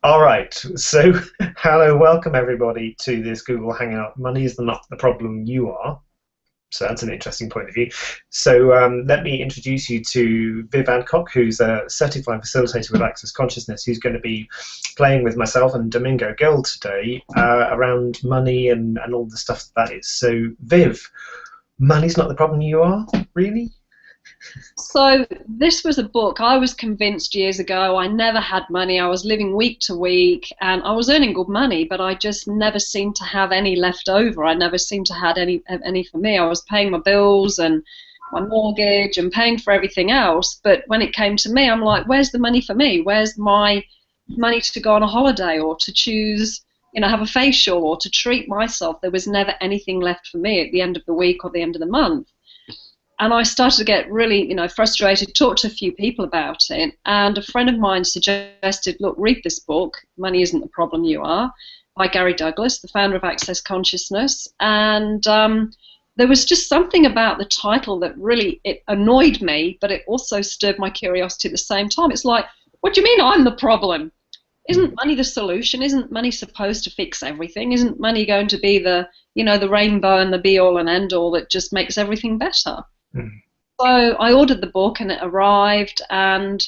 All right, so hello, welcome everybody to this Google Hangout. Money is not the problem, you are. So that's an interesting point of view. So let me introduce you to Viv Adcock, who's a certified facilitator with Access Consciousness, who's going to be playing with myself and Domingo Gill today around money and all the stuff that is. So Viv, money's not the problem, you are, really? So this was a book. I was convinced years ago I never had money. I was living week to week and I was earning good money, but I just never seemed to have any left over. I never seemed to have any for me. I was paying my bills and my mortgage and paying for everything else. But when it came to me, I'm like, where's the money for me? Where's my money to go on a holiday or to choose, have a facial or to treat myself? There was never anything left for me at the end of the week or the end of the month. And I started to get really, frustrated, talked to a few people about it, and a friend of mine suggested, look, read this book, Money Isn't the Problem, You Are, by Gary Douglas, the founder of Access Consciousness. And there was just something about the title that really, it annoyed me, but it also stirred my curiosity at the same time. It's like, what do you mean I'm the problem? Isn't money the solution? Isn't money supposed to fix everything? Isn't money going to be the, the rainbow and the be-all and end-all that just makes everything better? So I ordered the book and it arrived, and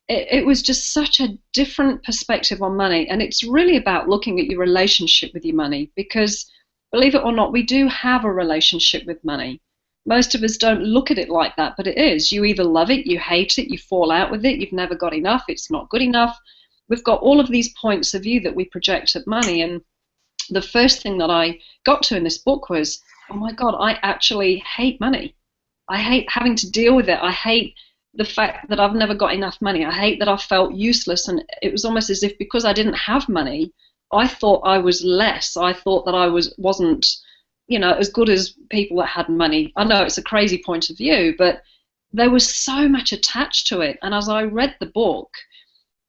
it was just such a different perspective on money. And it's really about looking at your relationship with your money, because believe it or not, we do have a relationship with money. Most of us don't look at it like that, but it is. You either love it, you hate it, you fall out with it, you've never got enough, it's not good enough. We've got all of these points of view that we project at money. And the first thing that I got to in this book was, oh my God, I actually hate money. I hate having to deal with it. I hate the fact that I've never got enough money. I hate that I felt useless, and it was almost as if because I didn't have money, I thought I was less. I thought that I wasn't, as good as people that had money. I know it's a crazy point of view, but there was so much attached to it. And as I read the book,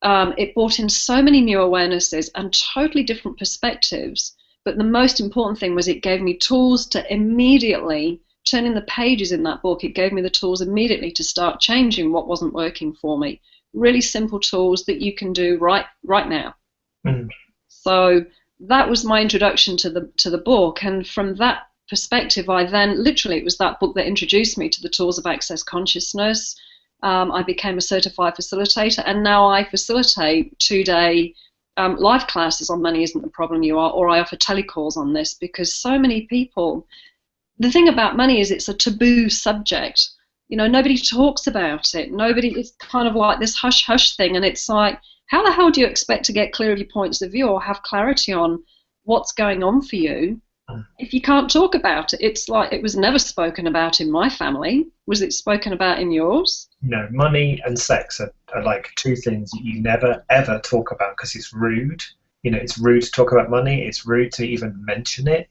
it brought in so many new awarenesses and totally different perspectives. But the most important thing was it gave me tools to immediately, turning the pages in that book, it gave me the tools immediately to start changing what wasn't working for me. Really simple tools that you can do right now. So that was my introduction to the book, and from that perspective, I then literally, it was that book that introduced me to the tools of Access Consciousness. I became a certified facilitator, and now I facilitate 2-day live classes on Money Isn't the Problem, You Are, or I offer telecalls on this, because so many people. The thing about money is it's a taboo subject. Nobody talks about it. It's kind of like this hush-hush thing, and it's like, how the hell do you expect to get clear of your points of view or have clarity on what's going on for you if you can't talk about it? It's like it was never spoken about in my family. Was it spoken about in yours? No, money and sex are like two things that you never, ever talk about because it's rude. It's rude to talk about money. It's rude to even mention it.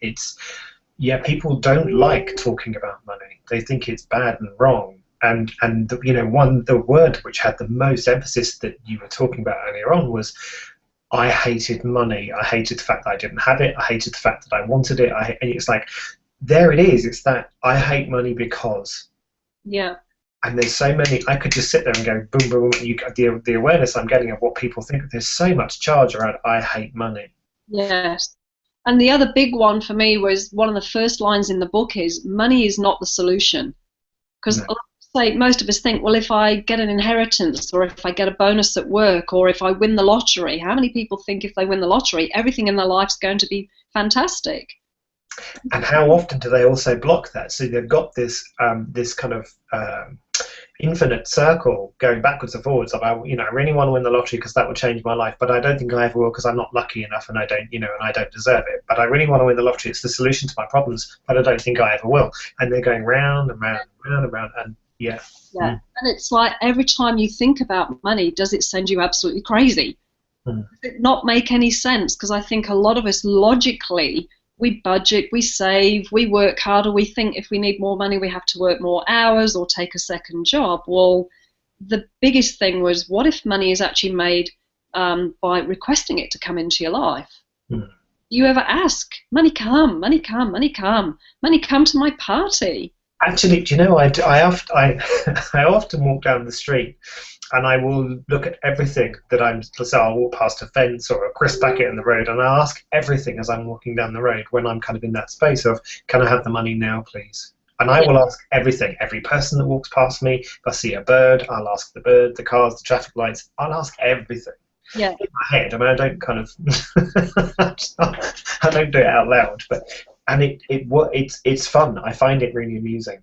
Yeah, people don't like talking about money. They think it's bad and wrong. And the word which had the most emphasis that you were talking about earlier on was, I hated money. I hated the fact that I didn't have it. I hated the fact that I wanted it. And it's like, there it is. It's that I hate money because. Yeah. And there's so many. I could just sit there and go boom, boom, boom. The awareness I'm getting of what people think. There's so much charge around I hate money. Yes. And the other big one for me was one of the first lines in the book is, money is not the solution. Because most of us think, well, if I get an inheritance or if I get a bonus at work or if I win the lottery, how many people think if they win the lottery, everything in their life is going to be fantastic? And how often do they also block that? So they've got this this kind of infinite circle going backwards and forwards of, I really want to win the lottery because that will change my life, but I don't think I ever will because I'm not lucky enough and I don't, and I don't deserve it. But I really want to win the lottery. It's the solution to my problems, but I don't think I ever will. And they're going round and round and round and round, and yeah. And it's like every time you think about money, does it send you absolutely crazy? Does it not make any sense? Because I think a lot of us logically, we budget, we save, we work harder, we think if we need more money we have to work more hours or take a second job. Well, the biggest thing was, what if money is actually made by requesting it to come into your life? You ever ask, money come, money come, money come, money come to my party? Actually, do you know, I often walk down the street and I will look at everything that so I'll walk past a fence or a crisp packet in the road, and I'll ask everything as I'm walking down the road when I'm kind of in that space of, can I have the money now, please? And I will ask everything, every person that walks past me. If I see a bird, I'll ask the bird, the cars, the traffic lights. I'll ask everything. Yeah. In my head. I mean, I don't kind of, I don't do it out loud, and it's fun. I find it really amusing.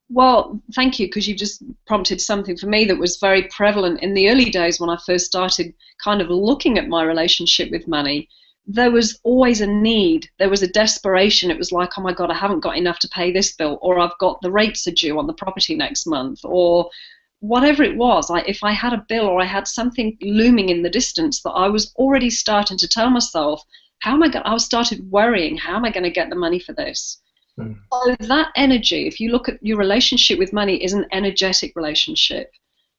Well, thank you, because you just prompted something for me that was very prevalent in the early days when I first started kind of looking at my relationship with money. There was always a need. There was a desperation. It was like, oh my God, I haven't got enough to pay this bill, or I've got the rates are due on the property next month, or whatever it was. If I had a bill or I had something looming in the distance that I was already starting to tell myself, I started worrying, how am I going to get the money for this? Mm. So that energy, if you look at your relationship with money, is an energetic relationship.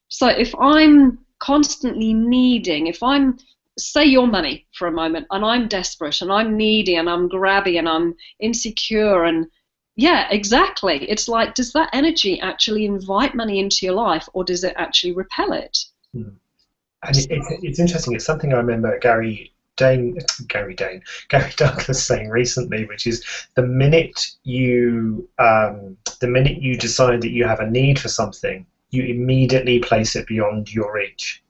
So if I'm constantly needing, if I'm, say your money for a moment, and I'm desperate and I'm needy and I'm grabby and I'm insecure, and yeah, exactly. It's like, does that energy actually invite money into your life, or does it actually repel it? Mm. And it's interesting. It's something I remember Gary Douglas saying recently, which is the minute you decide that you have a need for something, you immediately place it beyond your reach.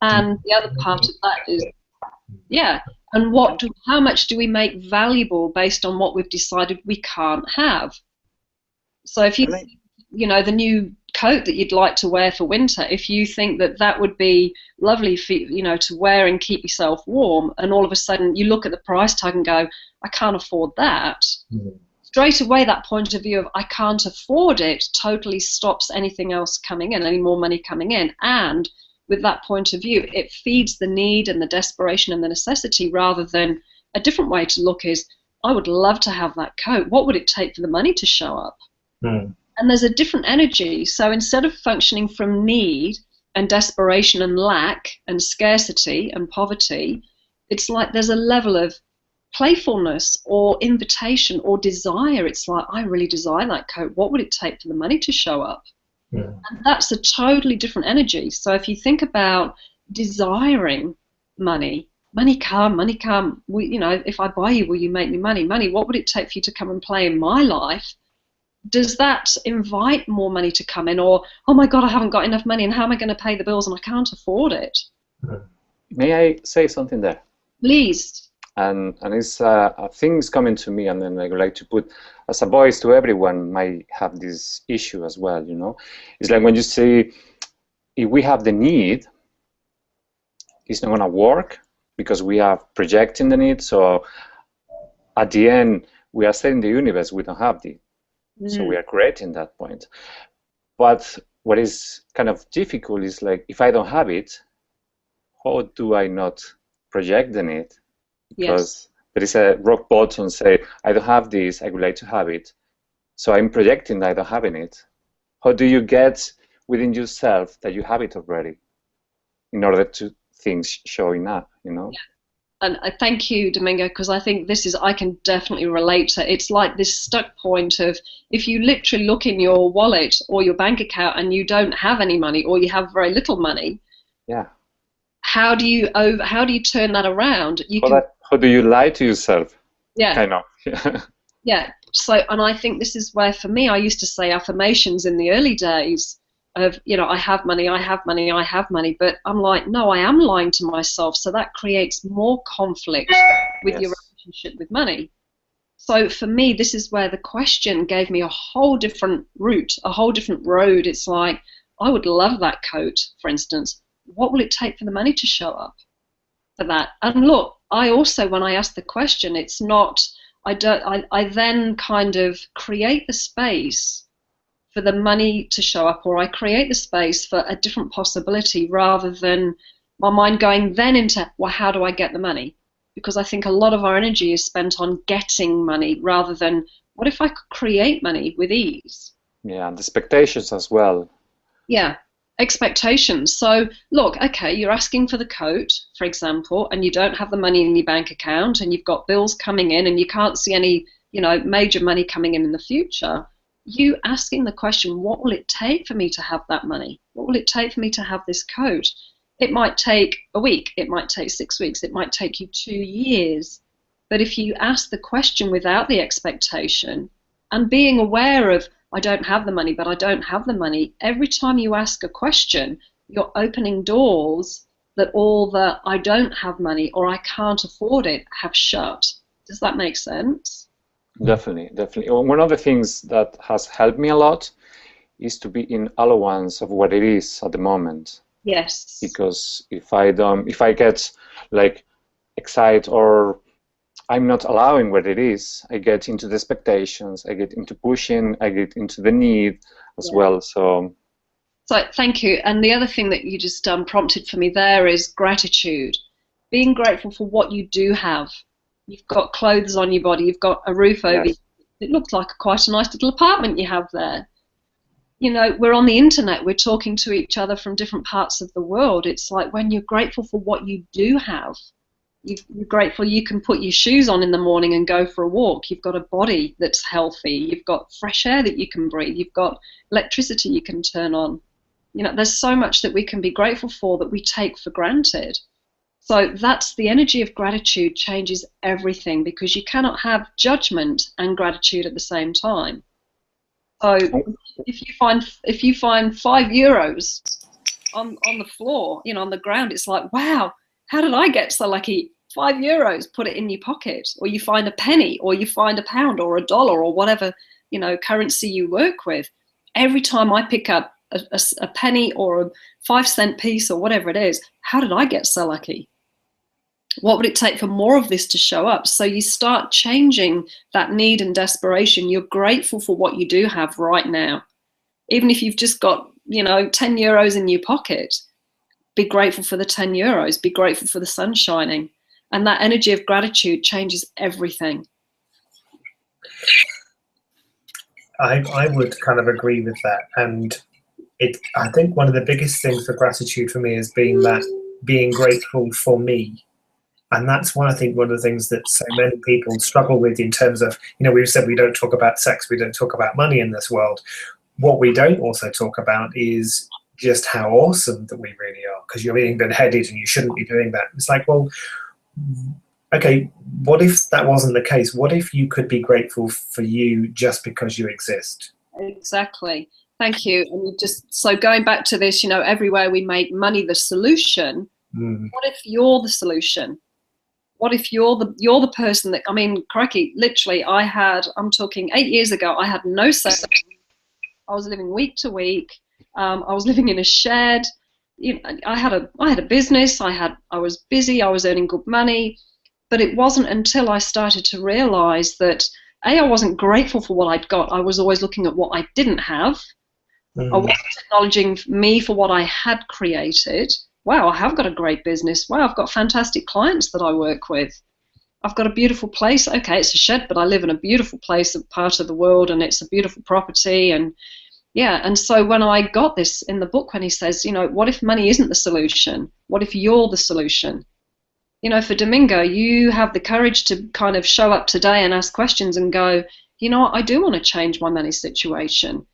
And the other part of that is, yeah, and how much do we make valuable based on what we've decided we can't have? So if you know, the new coat that you'd like to wear for winter, if you think that that would be lovely for to wear and keep yourself warm, and all of a sudden you look at the price tag and go, I can't afford that. Mm. Straight away, that point of view of I can't afford it totally stops anything else coming in, any more money coming in. And with that point of view, it feeds the need and the desperation and the necessity, rather than a different way to look is, I would love to have that coat. What would it take for the money to show up? Mm. And there's a different energy. So instead of functioning from need and desperation and lack and scarcity and poverty, it's like there's a level of playfulness or invitation or desire. It's like, I really desire that coat. What would it take for the money to show up? Yeah. And that's a totally different energy. So if you think about desiring money, money come. If I buy you, will you make me money? Money, what would it take for you to come and play in my life? Does that invite more money to come in, or, oh my God, I haven't got enough money and how am I going to pay the bills and I can't afford it? May I say something there? Please. And it's things coming to me, and then I would like to put as a voice to everyone might have this issue as well, It's like when you say, if we have the need, it's not going to work because we are projecting the need. So at the end, we are saying the universe we don't have the. So we are creating that point. But what is kind of difficult is like, if I don't have it, how do I not project the need? Because there is a rock bottom say, I don't have this, I would like to have it. So I'm projecting that I don't have it. How do you get within yourself that you have it already in order to things showing up, Yeah. And I thank you, Domingo, because I think I can definitely relate to. It's like this stuck point of, if you literally look in your wallet or your bank account and you don't have any money, or you have very little money, yeah. How do you turn that around? How do you lie to yourself? Yeah. Kind of. Yeah. So, and I think this is where, for me, I used to say affirmations in the early days of, I have money, I have money, I have money, but I'm like, no, I am lying to myself. So that creates more conflict with your relationship with money. So for me, this is where the question gave me a whole different route, a whole different road. It's like, I would love that coat, for instance. What will it take for the money to show up for that? And look, I also, when I ask the question, it's not, I then kind of create the space for the money to show up, or I create the space for a different possibility, rather than my mind going then into, well, how do I get the money? Because I think a lot of our energy is spent on getting money, rather than, what if I could create money with ease? Yeah, and expectations as well. Yeah, expectations. So look, okay, you're asking for the coat, for example, and you don't have the money in your bank account, and you've got bills coming in, and you can't see any, major money coming in the future. you asking the question, what will it take for me to have that money? What will it take for me to have this coat? It might take a week, it might take 6 weeks, it might take you 2 years. But if you ask the question without the expectation and being aware of, I don't have the money, but I don't have the money, every time you ask a question, you're opening doors that all the I don't have money or I can't afford it have shut. Does that make sense? Definitely, definitely. One of the things that has helped me a lot is to be in allowance of what it is at the moment. Yes. Because if I get like excited or I'm not allowing what it is, I get into the expectations, I get into pushing, I get into the need as well. So thank you. And the other thing that you just prompted for me there is gratitude. Being grateful for what you do have. You've got clothes on your body, you've got a roof over you. It looks like quite a nice little apartment you have there. You know, we're on the internet, we're talking to each other from different parts of the world. It's like when you're grateful for what you do have, you're grateful you can put your shoes on in the morning and go for a walk. You've got a body that's healthy. You've got fresh air that you can breathe. You've got electricity you can turn on. You know, there's so much that we can be grateful for that we take for granted. So that's the energy of gratitude changes everything, because you cannot have judgment and gratitude at the same time. So if you find €5 on the floor, you know, on the ground, it's like, wow, how did I get so lucky? €5, put it in your pocket. Or you find a penny, or you find a pound or a dollar or whatever, you know, currency you work with. Every time I pick up a penny or a 5-cent piece or whatever it is, how did I get so lucky? What would it take for more of this to show up? So you start changing that need and desperation. You're grateful for what you do have right now. Even if you've just got, you know, €10 in your pocket, be grateful for the €10. Be grateful for the sun shining. And that energy of gratitude changes everything. I would kind of agree with that. And I think one of the biggest things for gratitude for me has been that being grateful for me. And that's one of the things that so many people struggle with in terms of, you know, we've said we don't talk about sex, we don't talk about money in this world. What we don't also talk about is just how awesome that we really are, because you're being good-headed and you shouldn't be doing that. It's like, well, okay, what if that wasn't the case? What if you could be grateful for you just because you exist? Exactly. Thank you. And so going back to this, you know, everywhere we make money the solution, what if you're the solution? What if you're the person that, I mean, crikey, literally, I'm talking 8 years ago, I had no savings. I was living week to week. I was living in a shed. You know, I had a business. I was busy. I was earning good money. But it wasn't until I started to realize that, I wasn't grateful for what I'd got. I was always looking at what I didn't have. I wasn't acknowledging me for what I had created. Wow, I have got a great business. Wow, I've got fantastic clients that I work with. I've got a beautiful place. Okay, it's a shed, but I live in a beautiful place, a part of the world, and it's a beautiful property. And yeah, and so when I got this in the book, when he says, you know, what if money isn't the solution? What if you're the solution? You know, for Domingo, you have the courage to kind of show up today and ask questions and go, you know what, I do want to change my money situation.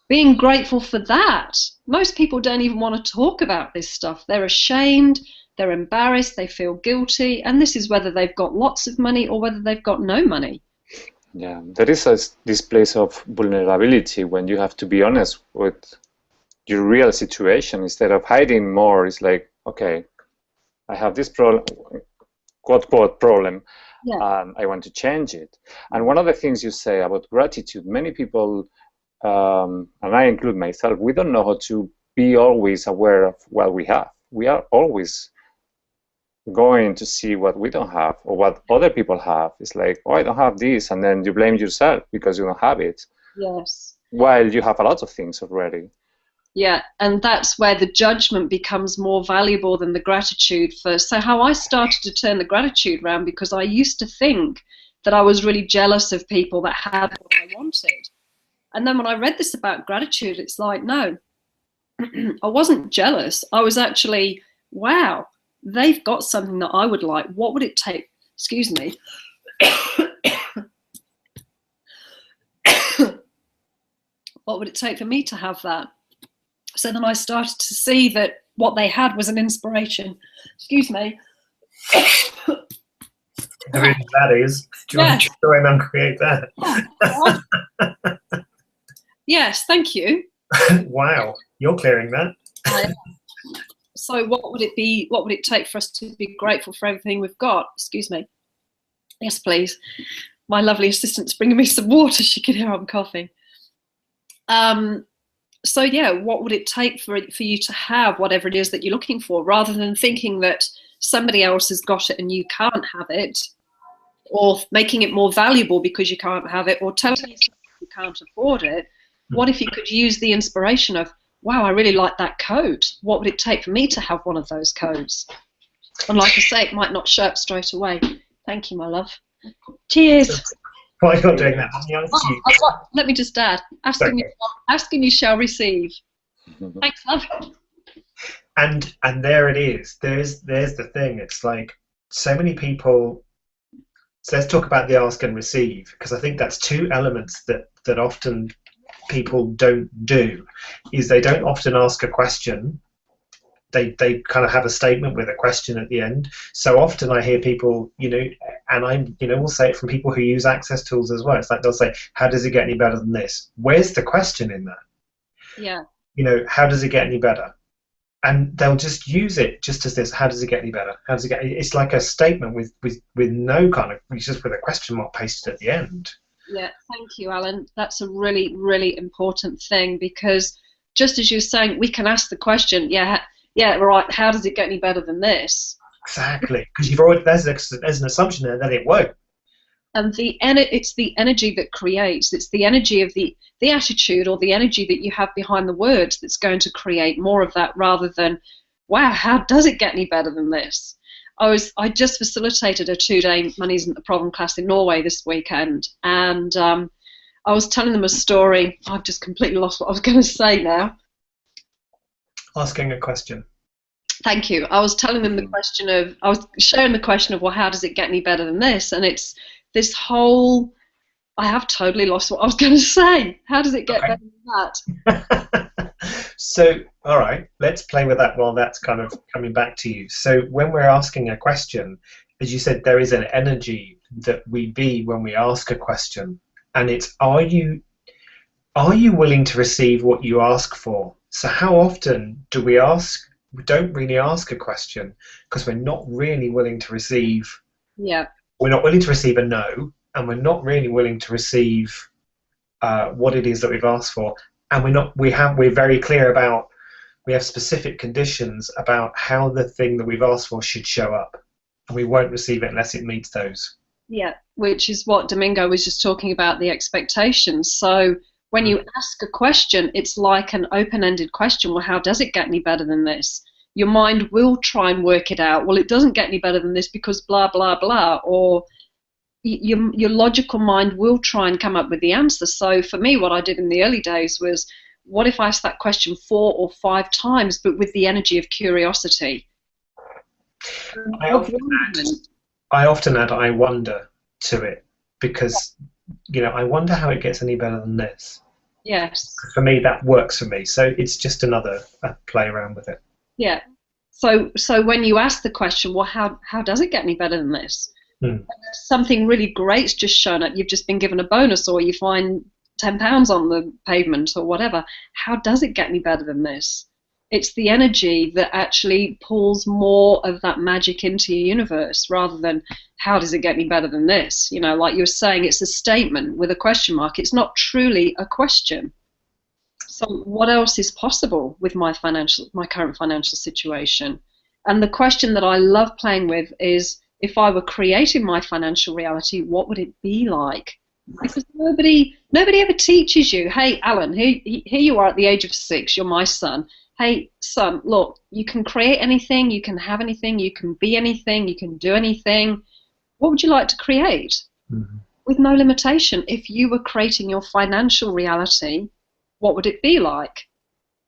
Being grateful for that. Most people don't even want to talk about this stuff. They're ashamed, they're embarrassed, they feel guilty, and this is whether they've got lots of money or whether they've got no money. Yeah, there is this place of vulnerability when you have to be honest with your real situation instead of hiding more. It's like, okay, I have this problem, quote, quote, problem, and I want to change it. And one of the things you say about gratitude, many people, and I include myself, we don't know how to be always aware of what we have. We are always going to see what we don't have or what other people have. It's like, oh, I don't have this, and then you blame yourself because you don't have it. Yes. While you have a lot of things already. Yeah, and that's where the judgment becomes more valuable than the gratitude first. So how I started to turn the gratitude around, because I used to think that I was really jealous of people that had what I wanted. And then when I read this about gratitude, it's like, no, I wasn't jealous. I was actually, wow, they've got something that I would like. What would it take? Excuse me. What would it take for me to have that? So then I started to see that what they had was an inspiration. Excuse me. Really, that is. Do you want to go in and create that? Yes, thank you. Wow, you're clearing that. So what would it be? What would it take for us to be grateful for everything we've got? Excuse me. Yes, please. My lovely assistant's bringing me some water. She can hear I'm coughing. So yeah, what would it take for you to have whatever it is that you're looking for, rather than thinking that somebody else has got it and you can't have it, or making it more valuable because you can't have it, or telling yourself you can't afford it? What if you could use the inspiration of, wow, I really like that coat. What would it take for me to have one of those coats? And like I say, it might not show up straight away. Thank you, my love. Cheers. Why are you not doing that? Let me just add, asking you shall receive. Thanks, love. And there it is. There's the thing. It's like so many people. So let's talk about the ask and receive, because I think that's two elements that often people don't do. Is they don't often ask a question. They kind of have a statement with a question at the end. So often I hear people, and we'll say it from people who use access tools as well. It's like they'll say, how does it get any better than this? Where's the question in that? Yeah. How does it get any better? And they'll just use it just as this, how does it get any better? How does it get? It's like a statement with no kind of, it's just with a question mark pasted at the end. Yeah, thank you, Alun. That's a really, really important thing, because just as you're saying, we can ask the question, yeah, right, how does it get any better than this? Exactly, because you've already there's an assumption there that it won't. And it's the energy that creates. It's the energy of the attitude, or the energy that you have behind the words, that's going to create more of that, rather than, wow, how does it get any better than this? I just facilitated a 2-day Money Isn't the Problem class in Norway this weekend, and I was telling them a story. I've just completely lost what I was going to say now. Asking a question. Thank you. I was telling them I was sharing the question of, well, how does it get any better than this? And it's this whole, I have totally lost what I was going to say. How does it get better than that? So, all right, let's play with that while that's kind of coming back to you. So when we're asking a question, as you said, there is an energy that we be when we ask a question. And it's, are you willing to receive what you ask for? So how often do we ask? We don't really ask a question because we're not really willing to receive. Yeah. We're not willing to receive a no, and we're not really willing to receive what it is that we've asked for. And we're very clear about, we have specific conditions about how the thing that we've asked for should show up, and we won't receive it unless it meets those. Yeah, which is what Domingo was just talking about, the expectations. So when you ask a question, it's like an open-ended question. Well, how does it get any better than this? Your mind will try and work it out. Well, it doesn't get any better than this because blah, blah, blah. Or your logical mind will try and come up with the answer. So for me, what I did in the early days was, what if I asked that question 4 or 5 times, but with the energy of curiosity? I often add I wonder to it, because I wonder how it gets any better than this. Yes. For me, that works for me. So it's just another play around with it. Yeah. So when you ask the question, well, how does it get any better than this? Something really great's just shown up. You've just been given a bonus, or you find £10 on the pavement, or whatever. How does it get any better than this? It's the energy that actually pulls more of that magic into your universe, rather than how does it get any better than this? Like you were saying, it's a statement with a question mark. It's not truly a question. So what else is possible with my current financial situation? And the question that I love playing with is, if I were creating my financial reality, what would it be like? Because nobody ever teaches you, hey, Alun, here you are at the age of 6, you're my son. Hey, son, look, you can create anything, you can have anything, you can be anything, you can do anything. What would you like to create? Mm-hmm. With no limitation. If you were creating your financial reality, what would it be like?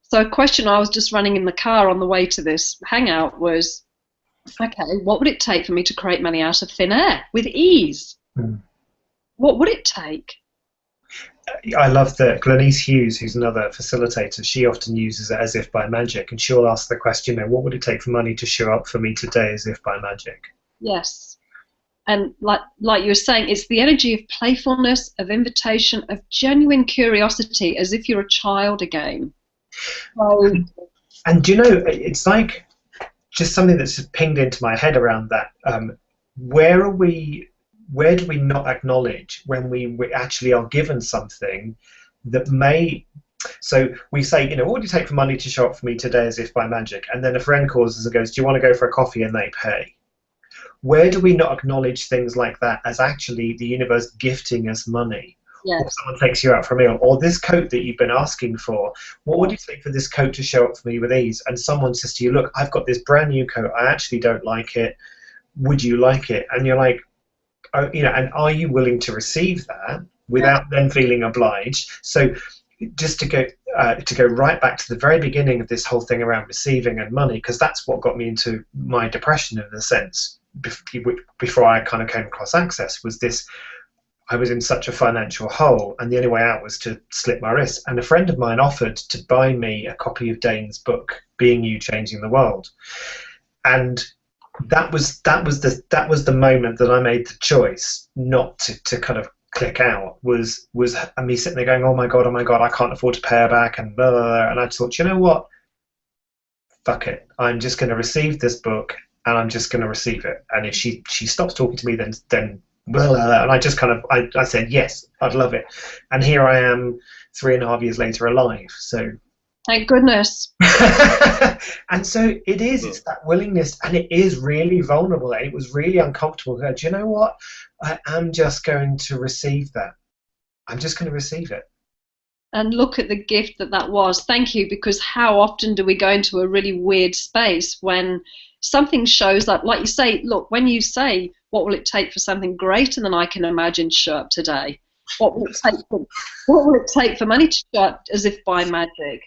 So a question I was just running in the car on the way to this Hangout was, okay, what would it take for me to create money out of thin air with ease? Mm. What would it take? I love that Glenise Hughes, who's another facilitator, she often uses it as if by magic, and she'll ask the question, what would it take for money to show up for me today as if by magic? Yes. And like you were saying, it's the energy of playfulness, of invitation, of genuine curiosity, as if you're a child again. So, and do you know, it's like just something that's just pinged into my head around that. Where do we not acknowledge when we actually are given something that may... So we say, what would it take for money to show up for me today as if by magic? And then a friend calls us and goes, do you want to go for a coffee? And they pay. Where do we not acknowledge things like that as actually the universe gifting us money? yes. Or someone takes you out for a meal, or this coat that you've been asking for, what would it take for this coat to show up for me with ease? And someone says to you, look, I've got this brand new coat, I actually don't like it, would you like it? And you're like, oh, and are you willing to receive that without them feeling obliged? So just to go right back to the very beginning of this whole thing around receiving and money, because that's what got me into my depression in a sense, before I kind of came across Access, was this: I was in such a financial hole, and the only way out was to slit my wrist. And a friend of mine offered to buy me a copy of Dane's book, Being You, Changing the World. And that was the moment that I made the choice not to kind of click out. Was me sitting there going, oh my god, I can't afford to pay her back, and blah, blah, blah. And I just thought, you know what? Fuck it. I'm just going to receive this book, and I'm just going to receive it. And if she stops talking to me, then blah, blah, blah. And I just kind of I said yes, I'd love it. And here I am 3.5 years later alive. So thank goodness. And so it's that willingness, and it is really vulnerable. It was really uncomfortable. Do you know what? I am just going to receive that. I'm just going to receive it. And look at the gift that was. Thank you, because how often do we go into a really weird space when something shows up? Like you say, look, when you say, what will it take for something greater than I can imagine to show up today? What will it take for money to show up as if by magic?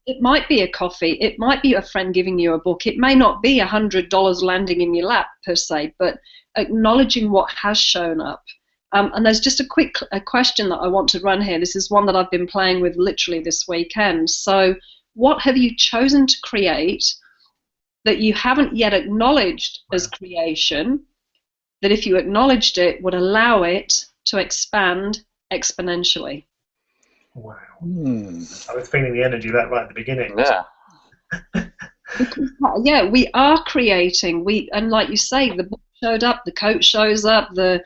It might be a coffee. It might be a friend giving you a book. It may not be $100 landing in your lap per se, but acknowledging what has shown up. And there's just a question that I want to run here. This is one that I've been playing with literally this weekend. So what have you chosen to create that you haven't yet acknowledged as creation, that if you acknowledged it would allow it to expand exponentially? Wow. I was feeling the energy of that right at the beginning. Yeah. Yeah, we are creating. And like you say, the book showed up, the coat shows up, the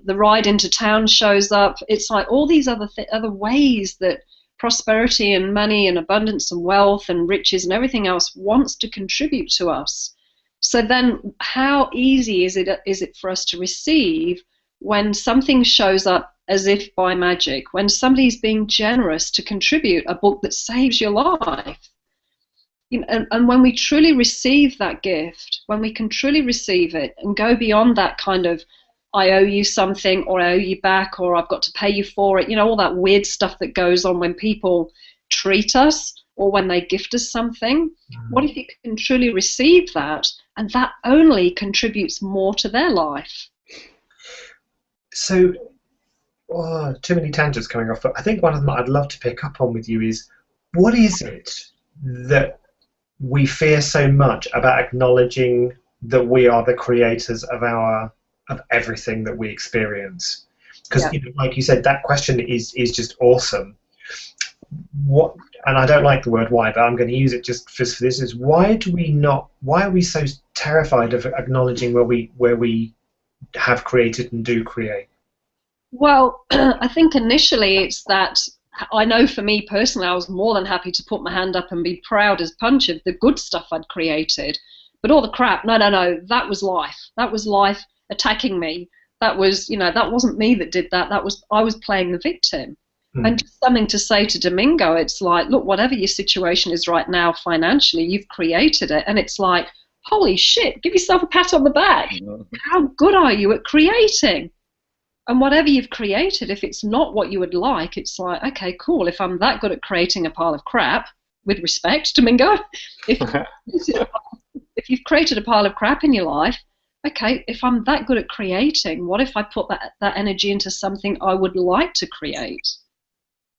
ride into town shows up. It's like all these other ways that prosperity and money and abundance and wealth and riches and everything else wants to contribute to us. So then how easy is it for us to receive when something shows up as if by magic, when somebody's being generous to contribute a book that saves your life? And when we truly receive that gift, when we can truly receive it and go beyond that kind of, I owe you something, or I owe you back, or I've got to pay you for it, all that weird stuff that goes on when people treat us or when they gift us something. What if you can truly receive that, and that only contributes more to their life? So, too many tangents coming off, but I think one of them I'd love to pick up on with you is, what is it that we fear so much about acknowledging that we are the creators of everything that we experience? Because, like you said, that question is just awesome. What, and I don't like the word why, but I'm going to use it just for this, is why are we so terrified of acknowledging where we have created and do create? Well, I think initially it's that, I know for me personally, I was more than happy to put my hand up and be proud as punch of the good stuff I'd created. But all the crap, no, that was life. That was life attacking me. That was, that wasn't me that did that. I was playing the victim. And just something to say to Domingo, it's like, look, whatever your situation is right now financially, you've created it. And it's like, holy shit, give yourself a pat on the back. How good are you at creating? And whatever you've created, if it's not what you would like, it's like, okay, cool. If I'm that good at creating a pile of crap, with respect, Domingo, if you've created a pile of crap in your life, okay, if I'm that good at creating, what if I put that energy into something I would like to create?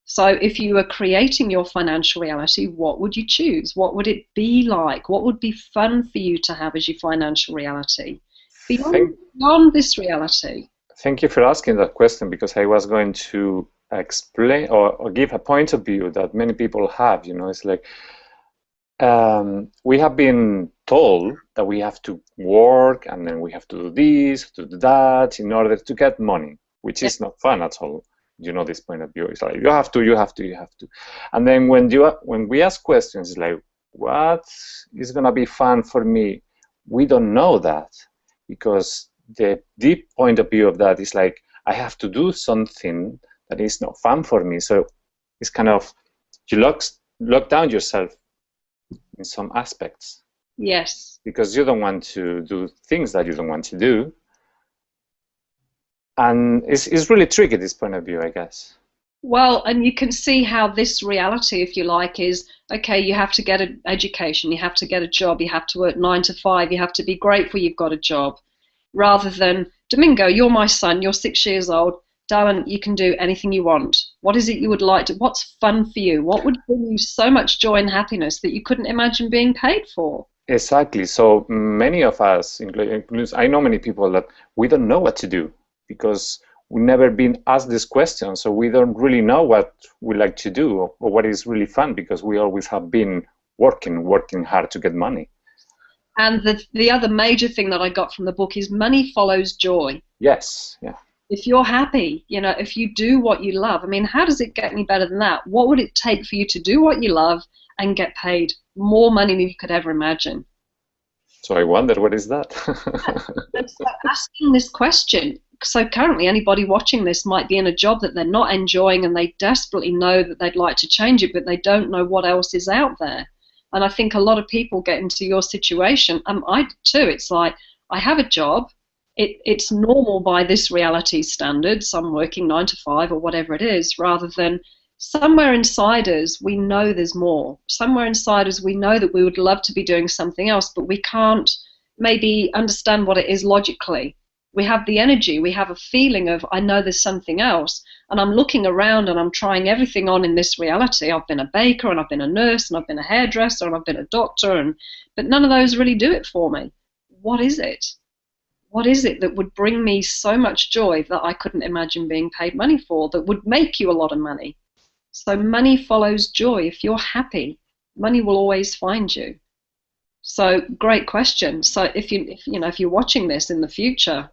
So if you were creating your financial reality, what would you choose? What would it be like? What would be fun for you to have as your financial reality? Beyond this reality. Thank you for asking that question, because I was going to explain or give a point of view that many people have. You know, it's like we have been told that we have to work and then we have to do this, to do that in order to get money, which is not fun at all. You know, this point of view. It's like you have to, you have to, you have to. And then when we ask questions, it's like, what is gonna be fun for me? We don't know that, because the deep point of view of that is like, I have to do something that is not fun for me. So it's kind of, you lock down yourself in some aspects. Yes. Because you don't want to do things that you don't want to do. And it's really tricky, this point of view, I guess. Well, and you can see how this reality, if you like, is, okay, you have to get an education, you have to get a job, you have to work 9 to 5, you have to be grateful you've got a job. Rather than, Domingo, you're my son, you're 6 years old, darling, you can do anything you want. What is it you would like to, what's fun for you? What would bring you so much joy and happiness that you couldn't imagine being paid for? Exactly. So many of us, I know many people, that we don't know what to do, because we've never been asked this question, so we don't really know what we like to do or what is really fun, because we always have been working hard to get money. And the other major thing that I got from the book is money follows joy. Yes, yeah. If you're happy, you know, if you do what you love, I mean, how does it get any better than that? What would it take for you to do what you love and get paid more money than you could ever imagine? So I wonder, what is that? So asking this question. So currently anybody watching this might be in a job that they're not enjoying and they desperately know that they'd like to change it, but they don't know what else is out there. And I think a lot of people get into your situation. I too. It's like, I have a job. It's normal by this reality standard. So I'm working 9 to 5 or whatever it is, rather than somewhere inside us, we know there's more. Somewhere inside us, we know that we would love to be doing something else, but we can't maybe understand what it is logically. We have the energy, we have a feeling of, I know there's something else, and I'm looking around and I'm trying everything on in this reality. I've been a baker, and I've been a nurse, and I've been a hairdresser, and I've been a doctor, but none of those really do it for me. What is it? What is it that would bring me so much joy that I couldn't imagine being paid money for, that would make you a lot of money? So money follows joy. If you're happy, money will always find you. So great question. So if you're watching this in the future,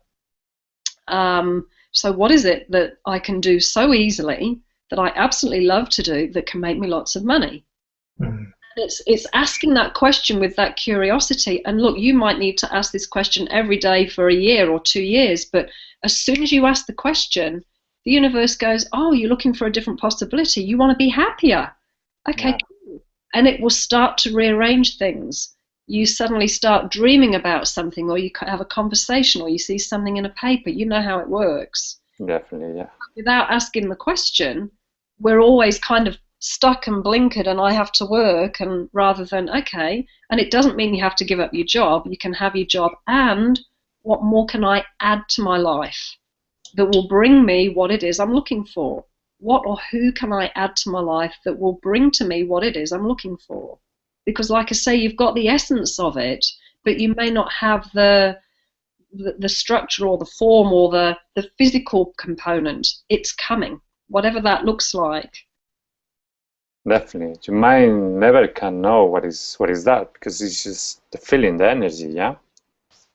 so what is it that I can do so easily, that I absolutely love to do, that can make me lots of money? Mm. It's asking that question with that curiosity. And look, you might need to ask this question every day for a year or 2 years, but as soon as you ask the question, the universe goes, oh, you're looking for a different possibility. You want to be happier. Okay, cool. And it will start to rearrange things. You suddenly start dreaming about something, or you have a conversation, or you see something in a paper. You know how it works. Definitely, yeah. Without asking the question, we're always kind of stuck and blinkered, and I have to work, and rather than, okay, and it doesn't mean you have to give up your job. You can have your job, and what more can I add to my life that will bring me what it is I'm looking for? What or who can I add to my life that will bring to me what it is I'm looking for? Because like I say, you've got the essence of it, but you may not have the structure or the form or the physical component. It's coming, whatever that looks like. Definitely. Your mind never can know what is that, because it's just the feeling, the energy, yeah?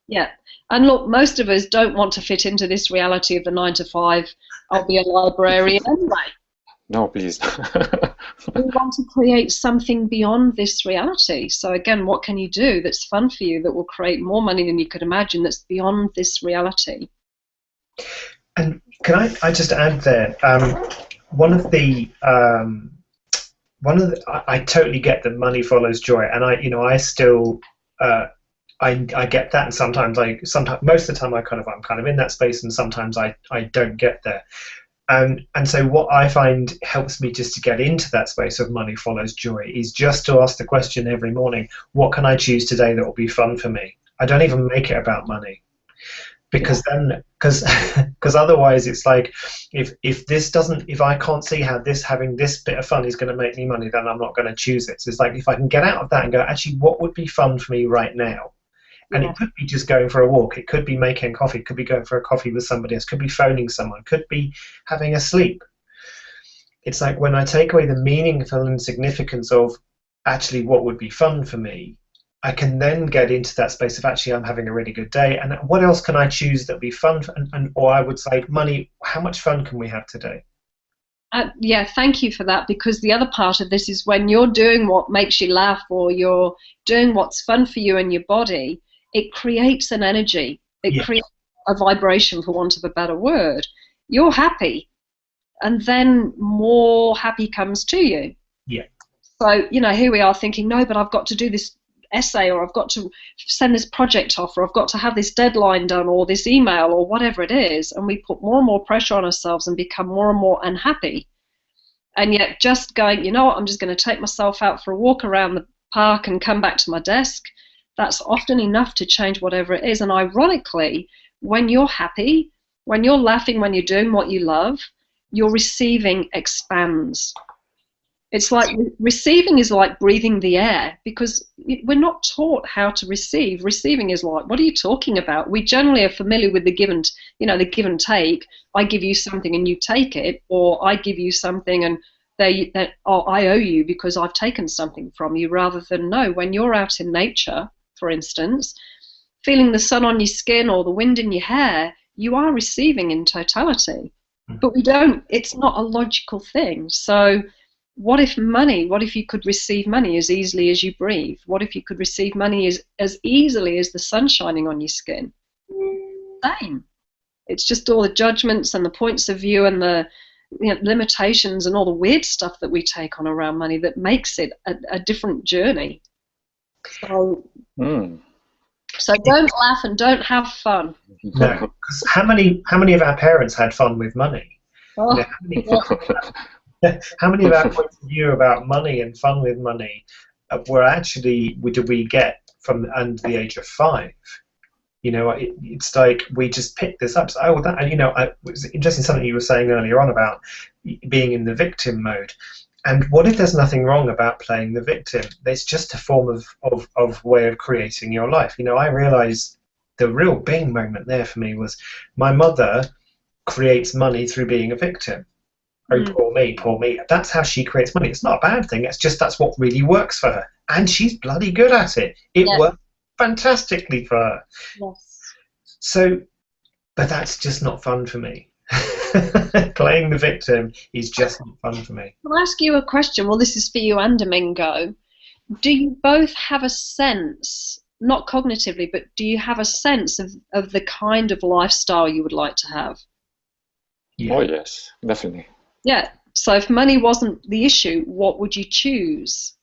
Yeah. And look, most of us don't want to fit into this reality of the 9 to 5, I'll be a librarian anyway. No, please. We want to create something beyond this reality. So again, what can you do that's fun for you, that will create more money than you could imagine, that's beyond this reality? And can I just add there, I totally get that money follows joy, and I still I get that, and sometimes most of the time I'm kind of in that space, and sometimes I don't get there. And so what I find helps me just to get into that space of money follows joy is just to ask the question every morning, what can I choose today that will be fun for me? I don't even make it about money. because then because otherwise it's like if I can't see how having this bit of fun is going to make me money, then I'm not going to choose it. So it's like if I can get out of that and go, actually, what would be fun for me right now? And it could be just going for a walk, it could be making coffee, it could be going for a coffee with somebody else, could be phoning someone, could be having a sleep. It's like when I take away the meaningful and significance of actually what would be fun for me, I can then get into that space of actually I'm having a really good day, and what else can I choose that would be fun? Or I would say, money, how much fun can we have today? Yeah, thank you for that, because the other part of this is when you're doing what makes you laugh or you're doing what's fun for you and your body, it creates an energy. It creates a vibration, for want of a better word. You're happy, and then more happy comes to you. Yeah. So, here we are thinking, no, but I've got to do this essay, or I've got to send this project off, or I've got to have this deadline done, or this email, or whatever it is, and we put more and more pressure on ourselves and become more and more unhappy. And yet just going, you know what, I'm just going to take myself out for a walk around the park and come back to my desk, that's often enough to change whatever it is. And ironically, when you're happy, when you're laughing, when you're doing what you love, your receiving expands. It's like receiving is like breathing the air, because we're not taught how to receive. Receiving is like, what are you talking about? We generally are familiar with the give and take. I give you something and you take it, or I give you something and I owe you because I've taken something from you, rather than no. When you're out in nature, for instance, feeling the sun on your skin or the wind in your hair, you are receiving in totality. But we don't. It's not a logical thing. So what if you could receive money as easily as you breathe? What if you could receive money as easily as the sun shining on your skin? Same. It's just all the judgments and the points of view and the limitations and all the weird stuff that we take on around money that makes it a different journey. So, so don't laugh and don't have fun. No, because how many of our parents had fun with money? Oh, how many of our points of view about money and fun with money did we get from under the age of 5? It's like we just picked this up. So, it was interesting something you were saying earlier on about being in the victim mode. And what if there's nothing wrong about playing the victim? It's just a form of way of creating your life. I realized the real big moment there for me was my mother creates money through being a victim. Oh, poor me, poor me. That's how she creates money. It's not a bad thing. It's just that's what really works for her. And she's bloody good at it. It works fantastically for her. Yes. So, but that's just not fun for me. Playing the victim is just not fun for me. Can I ask you a question? Well, this is for you and Domingo. Do you both have a sense, not cognitively, but do you have a sense of the kind of lifestyle you would like to have? Yeah. Oh, yes, definitely. Yeah. So if money wasn't the issue, what would you choose?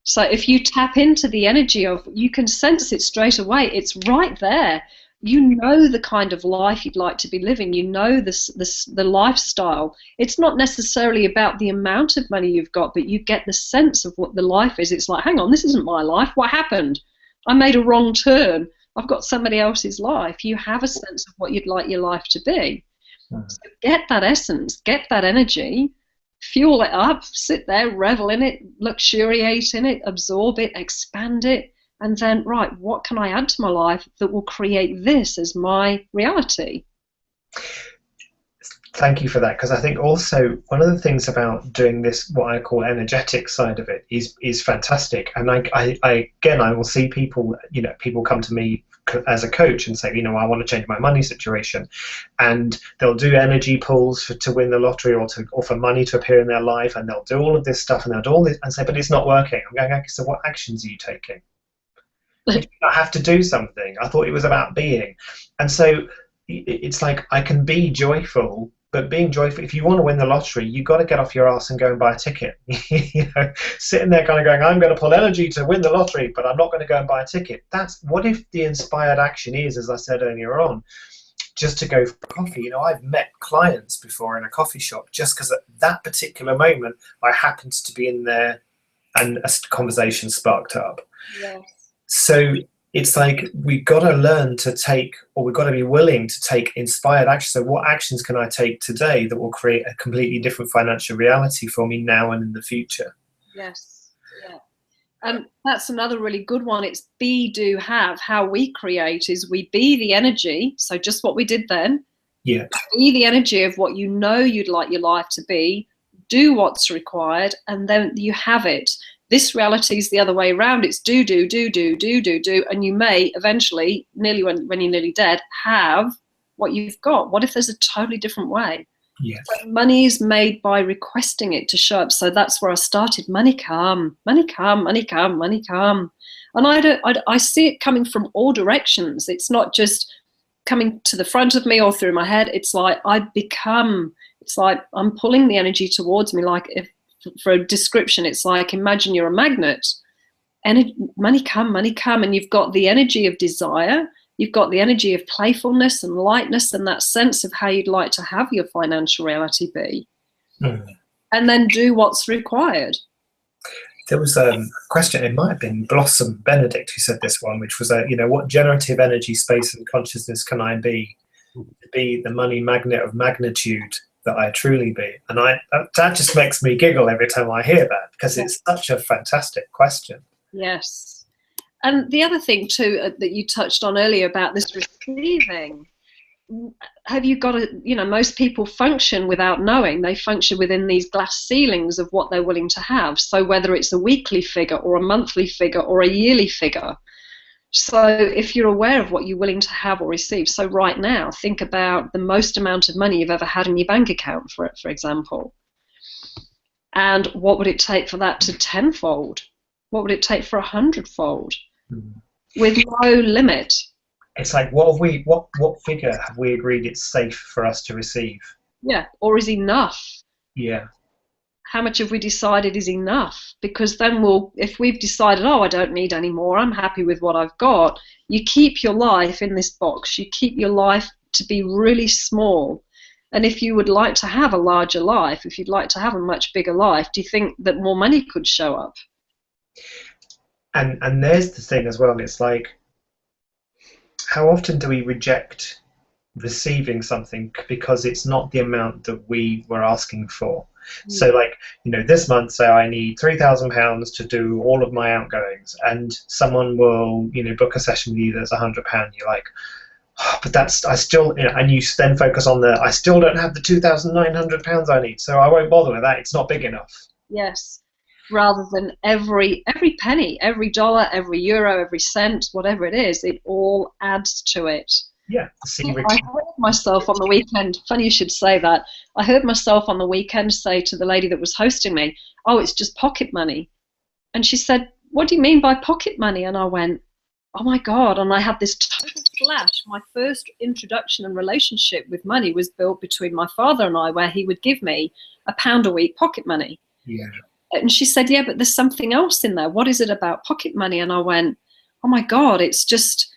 So if you tap into the energy of, you can sense it straight away. It's right there. You know the kind of life you'd like to be living. You know the lifestyle. It's not necessarily about the amount of money you've got, but you get the sense of what the life is. It's like, hang on, this isn't my life. What happened? I made a wrong turn. I've got somebody else's life. You have a sense of what you'd like your life to be. So get that essence, get that energy, fuel it up, sit there, revel in it, luxuriate in it, absorb it, expand it, and then, right, what can I add to my life that will create this as my reality? Thank you for that, because I think also one of the things about doing this, what I call energetic side of it, is fantastic. And I will see people, people come to me as a coach and say, I want to change my money situation, and they'll do energy pulls to win the lottery or for money to appear in their life, and they'll do all of this stuff and they'll do all this and say, but it's not working. I'm going, okay, so what actions are you taking? You don't have to do something. I thought it was about being. And so it's like I can be joyful, but being joyful, if you want to win the lottery, you've got to get off your ass and go and buy a ticket. Sitting there kind of going, I'm going to pull energy to win the lottery, but I'm not going to go and buy a ticket. That's what if the inspired action is, as I said earlier on, just to go for coffee. I've met clients before in a coffee shop just because at that particular moment I happened to be in there and a conversation sparked up. Yes. So it's like we've got to learn to take, or we've got to be willing to take inspired action. So what actions can I take today that will create a completely different financial reality for me now and in the future? Yes. Yeah. And that's another really good one. It's be, do, have. How we create is we be the energy. So just what we did then. Yeah. Be the energy of what you know you'd like your life to be. Do what's required, and then you have it. This reality is the other way around. It's do, and you may eventually, nearly when you're nearly dead, have what you've got. What if there's a totally different way? Yes. So money is made by requesting it to show up. So that's where I started. Money come, money come, money come, money come. And I see it coming from all directions. It's not just coming to the front of me or through my head. It's like it's like I'm pulling the energy towards me. Like, if for a description, it's like, imagine you're a magnet, and money come, and you've got the energy of desire, you've got the energy of playfulness and lightness, and that sense of how you'd like to have your financial reality be, and then do what's required. There was a question, it might have been Blossom Benedict who said this one, which was, what generative energy, space and consciousness can I be to be the money magnet of magnitude that I truly be? And that just makes me giggle every time I hear that, because it's such a fantastic question. Yes. And the other thing too that you touched on earlier about this receiving, have you got most people function without knowing. They function within these glass ceilings of what they're willing to have. So whether it's a weekly figure or a monthly figure or a yearly figure. So if you're aware of what you're willing to have or receive, so right now, think about the most amount of money you've ever had in your bank account, for example. And what would it take for that to tenfold? What would it take for 100-fold? With no limit. It's like, what figure have we agreed it's safe for us to receive? Yeah, or is enough? Yeah. How much have we decided is enough? Because then if we've decided, I don't need any more, I'm happy with what I've got, you keep your life in this box. You keep your life to be really small. And if you would like to have a larger life, if you'd like to have a much bigger life, do you think that more money could show up? And there's the thing as well, it's like, how often do we reject receiving something because it's not the amount that we were asking for? So like, this month, say I need £3,000 to do all of my outgoings, and someone will, book a session with you that's £100. You're like, but I still, and you then focus on I still don't have the £2,900 I need, so I won't bother with that. It's not big enough. Yes. Rather than every penny, every dollar, every euro, every cent, whatever it is, it all adds to it. Yeah. I heard myself on the weekend, funny you should say that, I heard myself on the weekend say to the lady that was hosting me, oh, it's just pocket money. And she said, what do you mean by pocket money? And I went, oh my God. And I had this total flash. My first introduction and relationship with money was built between my father and I, where he would give me £1 a week pocket money. Yeah. And she said, yeah, but there's something else in there. What is it about pocket money? And I went, oh my God, it's just,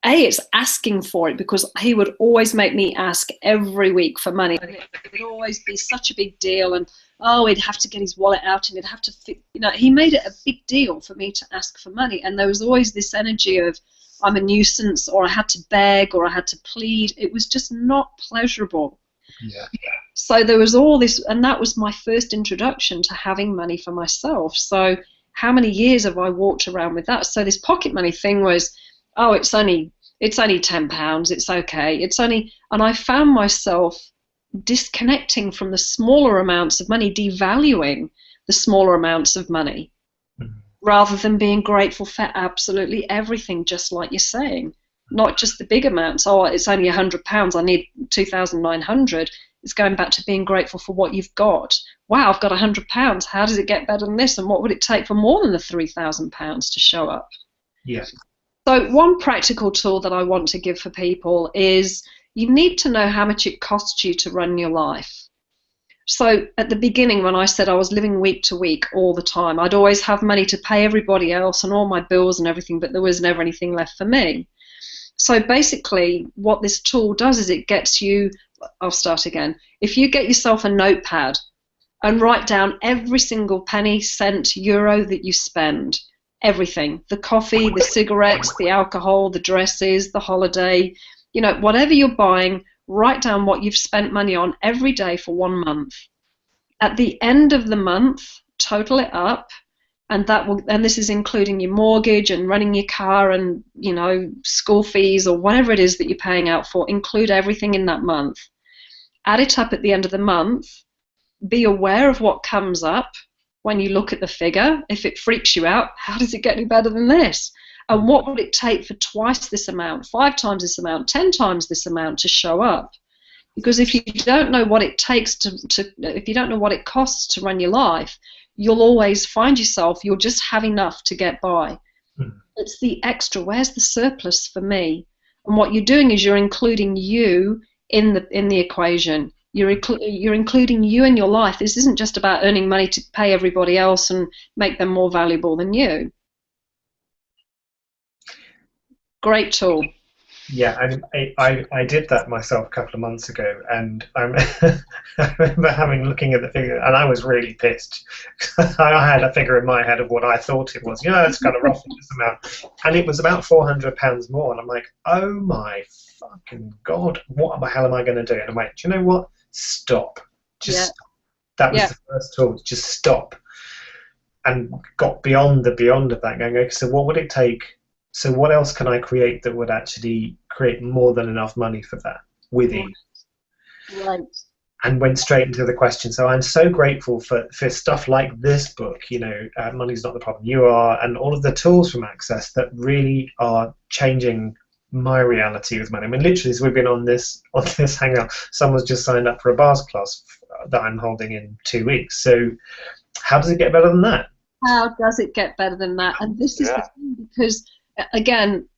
it's asking for it, because he would always make me ask every week for money. It would always be such a big deal, and he'd have to get his wallet out, and he'd have to fit, he made it a big deal for me to ask for money. And there was always this energy of, I'm a nuisance, or I had to beg, or I had to plead. It was just not pleasurable. Yeah. So there was all this, and that was my first introduction to having money for myself. So how many years have I walked around with that? So this pocket money thing was, it's only £10, it's okay, it's only, and I found myself disconnecting from the smaller amounts of money, devaluing the smaller amounts of money, rather than being grateful for absolutely everything, just like you're saying. Not just the big amounts. It's only £100. I need 2,900. It's going back to being grateful for what you've got. Wow, I've got £100. How does it get better than this? And what would it take for more than the £3,000 to show up? Yeah. So one practical tool that I want to give for people is you need to know how much it costs you to run your life. So at the beginning, when I said I was living week to week all the time, I'd always have money to pay everybody else and all my bills and everything, but there was never anything left for me. So basically what this tool does is it gets you, I'll start again. If you get yourself a notepad and write down every single penny, cent, euro that you spend, everything, the coffee, the cigarettes, the alcohol, the dresses, the holiday, you know, whatever you're buying, write down what you've spent money on every day for 1 month. At the end of the month, total it up, and this is including your mortgage and running your car and, you know, school fees or whatever it is that you're paying out for. Include everything in that month. Add it up at the end of the month. Be aware of what comes up when you look at the figure. If it freaks you out, how does it get any better than this? And what would it take for twice this amount, 5 times this amount, 10 times this amount to show up? Because if you don't know what it takes if you don't know what it costs to run your life, you'll always find yourself, you'll just have enough to get by. It's the extra, where's the surplus for me? And what you're doing is you're including you in the equation. You're including you in your life. This isn't just about earning money to pay everybody else and make them more valuable than you. Great tool. Yeah, I did that myself a couple of months ago, and I remember looking at the figure, and I was really pissed. I had a figure in my head of what I thought it was. You know, it's kind of roughly this amount, and it was about £400 more, and I'm like, oh my fucking god, what the hell am I going to do? And I'm like, do you know what? Stop. Just stop. That was the first tool. Just stop. And got beyond of that, going, okay, so what would it take? So what else can I create that would actually create more than enough money for that with ease? Right. And went straight into the question. So I'm so grateful for stuff like this book, you know, Money's Not the Problem, You Are, and all of the tools from Access that really are changing my reality with money. I mean, literally, as we've been on this Hangout, someone's just signed up for a bars class that I'm holding in 2 weeks. So how does it get better than that? How does it get better than that? And this is the thing, because again,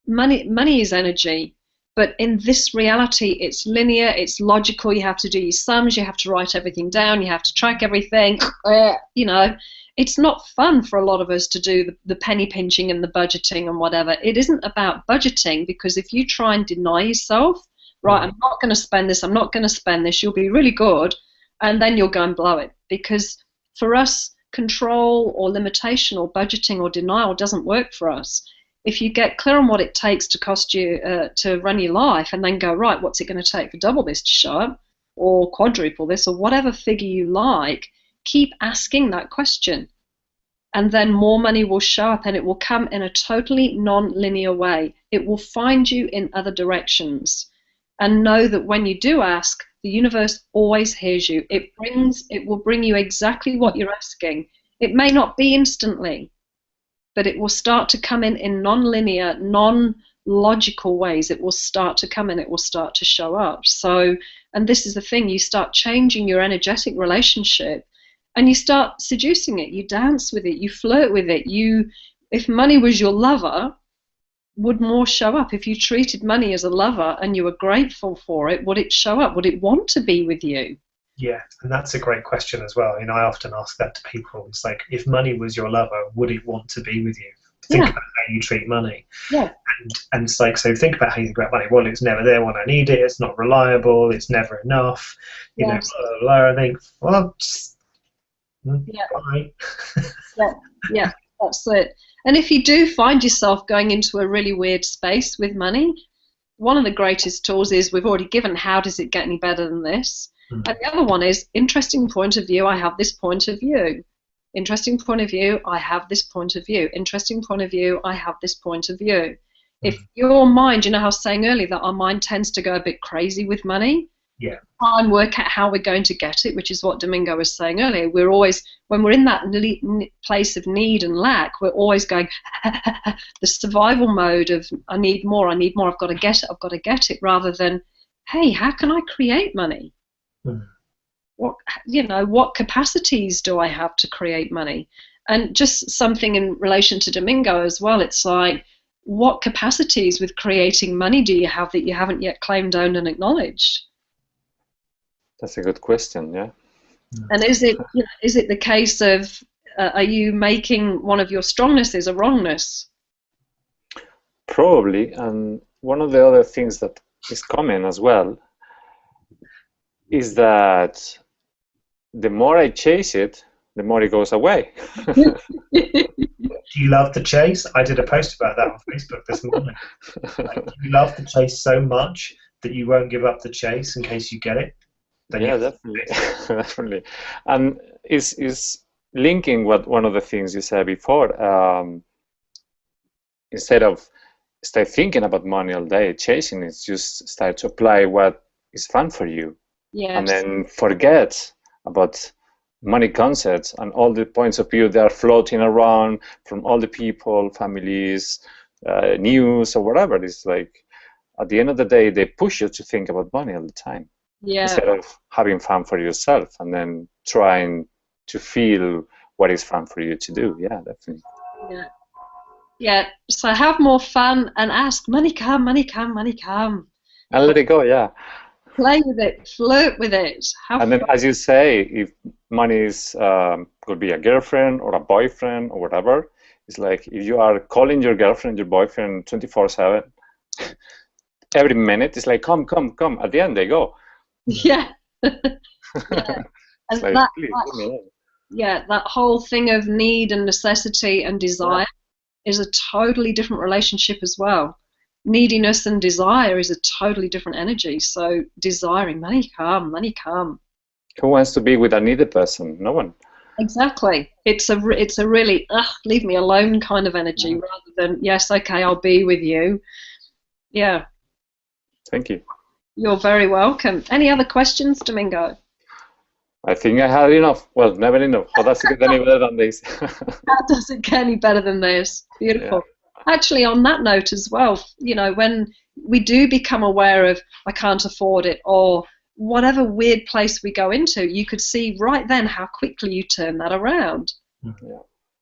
money is energy, but in this reality, it's linear, it's logical. You have to do your sums, you have to write everything down, you have to track everything. You know, it's not fun for a lot of us to do the penny pinching and the budgeting and whatever. It isn't about budgeting, because if you try and deny yourself, right, I'm not going to spend this, I'm not going to spend this, you'll be really good, and then you'll go and blow it. Because for us, control or limitation or budgeting or denial doesn't work for us. If you get clear on what it takes to cost you to run your life, and then go, right, what's it going to take for double this to show up, or quadruple this, or whatever figure you like, keep asking that question, and then more money will show up, and it will come in a totally non-linear way. It will find you in other directions. And know that when you do ask, the universe always hears you. It will bring you exactly what you're asking. It may not be instantly, but it will start to come in non-linear, non-logical ways. It will start to come in, it will start to show up. So, and this is the thing, you start changing your energetic relationship, and you start seducing it. You dance with it, you flirt with it. If money was your lover, would more show up? If you treated money as a lover and you were grateful for it, would it show up? Would it want to be with you? Yeah, and that's a great question as well. You know, I often ask that to people. It's like, if money was your lover, would it want to be with you? Think about how you treat money. Yeah. And it's like, so think about how you think about money. Well, it's never there when I need it. It's not reliable. It's never enough. You know, blah, blah, blah. I think, well, just, bye. Yeah, that's it. And if you do find yourself going into a really weird space with money, one of the greatest tools is, we've already given, how does it get any better than this? And the other one is, interesting point of view, I have this point of view. Interesting point of view, I have this point of view. Interesting point of view, I have this point of view. If your mind, you know how I was saying earlier that our mind tends to go a bit crazy with money? Yeah. Try and work out how we're going to get it, which is what Domingo was saying earlier. We're always, when we're in that place of need and lack, we're always going the survival mode of, I need more, I've got to get it, rather than, hey, how can I create money? What capacities do I have to create money? And just something in relation to Domingo as well, it's like, what capacities with creating money do you have that you haven't yet claimed, owned, and acknowledged? That's a good question, yeah. And is it the case of, are you making one of your strongnesses a wrongness? Probably, and one of the other things that is common as well is that the more I chase it, the more it goes away. Do you love the chase? I did a post about that on Facebook this morning. Like, do you love the chase so much that you won't give up the chase in case you get it? Then Yeah, you definitely, definitely. And is linking what one of the things you said before. Instead of start thinking about money all day, chasing it, just start to apply what is fun for you, and Yes. then forget about money concepts and all the points of view that are floating around from all the people, families, news, or whatever. It's like at the end of the day, they push you to think about money all the time Yeah. instead of having fun for yourself and then trying to feel what is fun for you to do. Yeah, definitely. Yeah. Yeah. So have more fun and ask, money come, money come, money come. And let it go, yeah. Play with it, flirt with it. Have And then, fun. as you say, if money is could be a girlfriend or a boyfriend or whatever, it's like if you are calling your girlfriend, your boyfriend 24/7, every minute, it's like come, come, come. At the end, they go. Yeah. Yeah. It's And like, please, let me in. yeah, that whole thing of need and necessity and desire is a totally different relationship as well. Neediness and desire is a totally different energy. So desiring, money come, money come. Who wants to be with a needy person? No one. Exactly. It's a really leave me alone kind of energy rather than yes, okay, I'll be with you. Yeah. Thank you. You're very welcome. Any other questions, Domingo? I think I had enough. Well, never enough. How does it get any better than this? That doesn't get any better than this. Beautiful. Actually, on that note as well, you know, when we do become aware of I can't afford it or whatever weird place we go into, you could see right then how quickly you turn that around.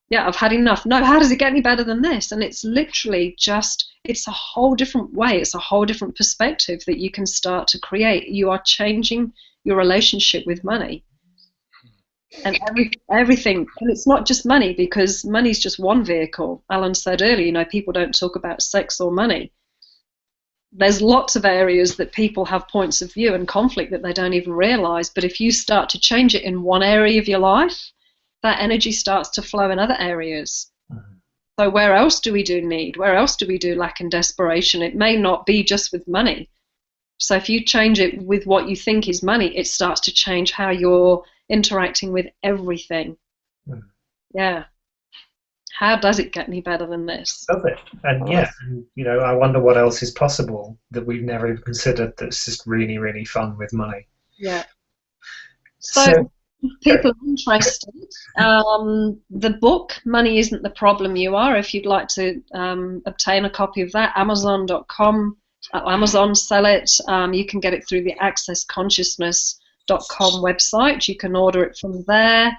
Yeah, I've had enough. No, how does it get any better than this? And it's literally just, it's a whole different way. It's a whole different perspective that you can start to create. You are changing your relationship with money. And everything, and it's not just money, because money's just one vehicle. Alun said earlier, you know, people don't talk about sex or money. There's lots of areas that people have points of view and conflict that they don't even realize. But if you start to change it in one area of your life, that energy starts to flow in other areas. So where else do we do need? Where else do we do lack and desperation? It may not be just with money. So if you change it with what you think is money, it starts to change how you're interacting with everything. Yeah. How does it get any better than this? Does it? And yeah, and, you know, I wonder what else is possible that we've never even considered that's just really, really fun with money. Yeah. So if people are interested, the book, Money Isn't the Problem You Are, if you'd like to obtain a copy of that, Amazon.com, Amazon sell it. You can get it through the accessconsciousness.com website. You can order it from there.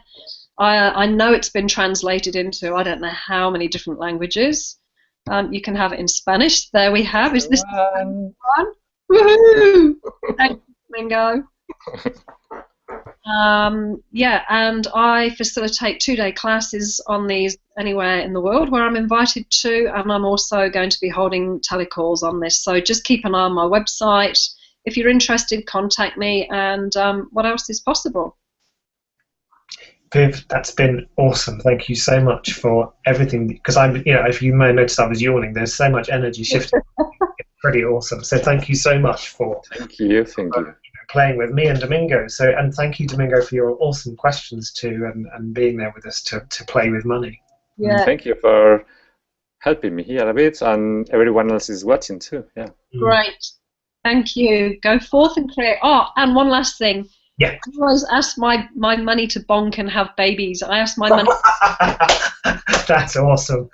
I know it's been translated into I don't know how many different languages. You can have it in Spanish. There we have. Is this the Spanish one? Woohoo! Thank you, Domingo. Yeah, and I facilitate 2-day classes on these anywhere in the world where I'm invited to, and I'm also going to be holding telecalls on this. So just keep an eye on my website. If you're interested, contact me. And what else is possible? Viv, that's been awesome. Thank you so much for everything. Because I'm, you know, if you may notice, I was yawning. There's so much energy shifting. It's pretty awesome. So thank you so much for playing with me and Domingo. So, and thank you, Domingo, for your awesome questions too, and being there with us to play with money. Yeah. And thank you for helping me here a bit, and everyone else is watching too. Yeah. Great. Thank you. Go forth and create. Oh, and one last thing. Yeah. I always ask my money to bonk and have babies. I ask my money. That's awesome.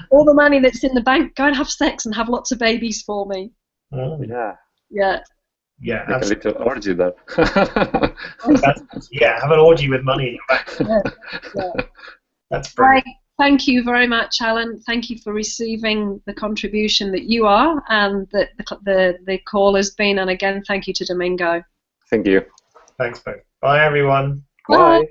All the money that's in the bank, go and have sex and have lots of babies for me. Yeah. Yeah. Yeah. Like a little orgy there. Yeah, have an orgy with money in your bank. Yeah. That's brilliant. Right. Thank you very much, Alun. Thank you for receiving the contribution that you are and that the call has been. And again, thank you to Domingo. Thank you. Thanks, both. Bye, everyone. Bye.